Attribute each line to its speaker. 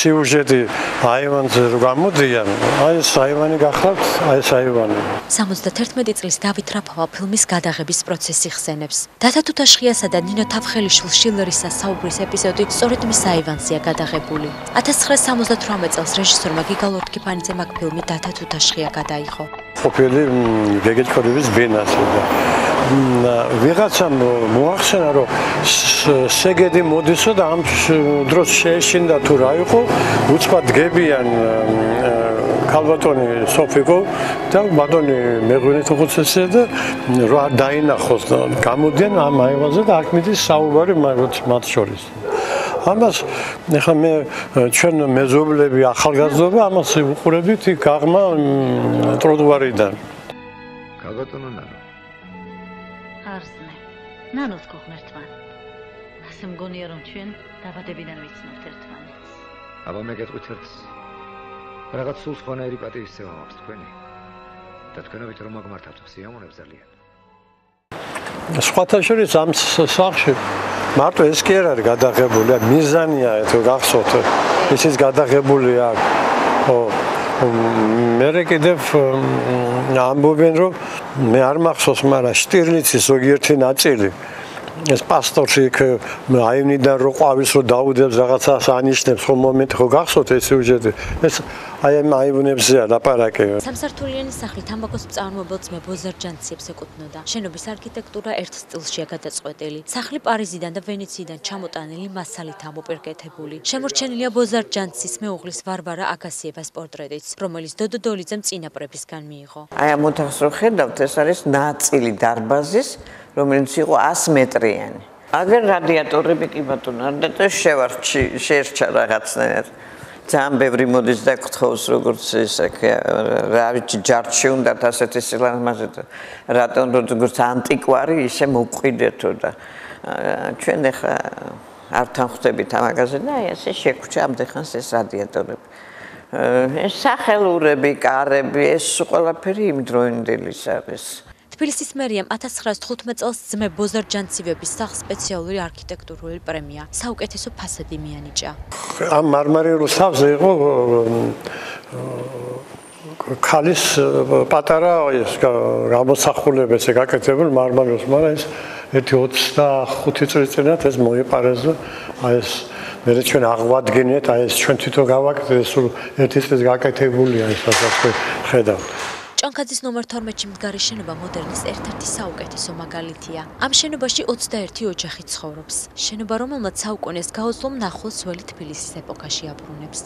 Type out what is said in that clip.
Speaker 1: სიუჟეტი აივანზე რო გამოდიან, აი ეს აივანი გახლავთ, აი ეს აივანი.
Speaker 2: 71 წლის დავით რაფავა ფილმის გადაღების პროცესი ხსენებს. დათა თუთაშხიასა და ნინო თავხელიშვილი შილერისა საუბრის ეპიზოდი სწორედ მის აივანზეა გადაღებული. 1978 წელს რეჟისორმა გიგა ლორთქიფანიძემ აქ ფილმი დათა თუთაშხია გადაიღო.
Speaker 1: ყოფილი გეგეჭკოდების ბინაზე და ვიღაცამ მოახსენა რომ შეგედი მოდისო და ამ დროს შეეშინდა თუ რა იყო უცბად დგებიან ქალბატონი სოფიკო და ბატონი მეღვინეთ უხუცესია და რა დაინახოს და გამოდიან ამ აივანზე და აქ მიდის საუბარი მათ შორის. ამას ეხლა მე ჩვენ მეზობლები ახალგაზრდობა ამას უყურებით გაღმა ტროტუარიდან.
Speaker 3: ქალბატონო ნანო.
Speaker 4: არსნე. ნანოს გოხმერთვან. ასე მგონია რომ ჩვენ დაბადებიდან ვიცნობთ ერთმანეთს.
Speaker 3: აბა მე გეტყვით ერთს. რაღაც სულ სხვანაირი პატივისცემა მაქვს თქვენი. და თქვენობით რომ მაგმართავთ სიამოვნებს ძალიან.
Speaker 1: სხვათა შორის ამ სახში მარტო ეს კი არ არის გადაღებული, მიზანია თუ გახსოვთ ისიც გადაღებულია. მე კიდევ ამბობენ რომ მე არ მახსოვს, მაგრამ შტირლიცის ზოგიერთი ნაწილი ეს პასტორში იქ აივნიდან რო ყვავის რო დაუდებს რაღაცას ანიშნებს ხო მომენტი ხო გახსოვთ ეს სიუჟეტი ეს აი ამ აივნებზეა ლაპარაკი.
Speaker 2: სამსართულიანი სახლი თამბაქოს მწარმოებელ ძმე ბოზარჯანციებს ეკუთვნოდა. შენობის არქიტექტურა ერთ სტილშია გადაწყვეტილი. სახლი პარიზიდან და ვენეციიდან ჩამოტანილი მასალით ამოპირკეთებული. შემორჩენილია ბოზარჯანცის მეუღლის ვარვარა აგასიევას პორტრეტიც, რომელიც დოდო დოლიძემ წინაპრებისგან მიიღო.
Speaker 5: აი ამ ოთახს რო ხედავთ, ეს არის ნაწილი დარბაზის, რომელიც იყო 100 მეტრიანი. აგერ რადიატორები კი ბატონო, და შეერჩა რაღაცნაირად. ძალიან ბევრი მოდის და გთხოვს როგორც ესე რა ვიცი ჯარში უნდათ ასეთი სილამაზე რატომ როგორც ანტიკვარი ისე მოყვიდეთო და ჩვენ ახლა არ თანხმდებით ამაგაზე და აი ესე შეგვჭა ამდეხანს ეს რადიატორები. ეს სახელურები, კარები, ეს ყველაფერი იმდროინდელი არის.
Speaker 2: თბილისის მერიამ 1915 წელს ძმე ბოზარჯანცივების სახლს სპეციალური არქიტექტურული პრემია საუკეთესო ფასადი მიანიჭა.
Speaker 1: ამ მარმარილოს თავზე იყო ქალის პატარა ეს გამოსახულება ესე გაკეთებული მარმარილოს, მაგრამ ეს 25 წელი წინათ ეს მოიპარეს და აი ეს მე ჩვენ აღვადგინეთ, აი ეს ჩვენ თვითონ გავაკეთეთ, ეს სულ 1 წელი გაკეთებულია ეს რასაც ხედავთ.
Speaker 2: ჭანქაძის ნომერ 12-ში მდგარი შენობა მოდერნის ერთ-ერთი საუკეთესო მაგალითია. ამ შენობაში 21 ოჯახი ცხოვრობს. შენობა, რომელმაც საუკუნეს გაუძლო მნახველს ძველი თბილისის ეპოქაში აბრუნებს.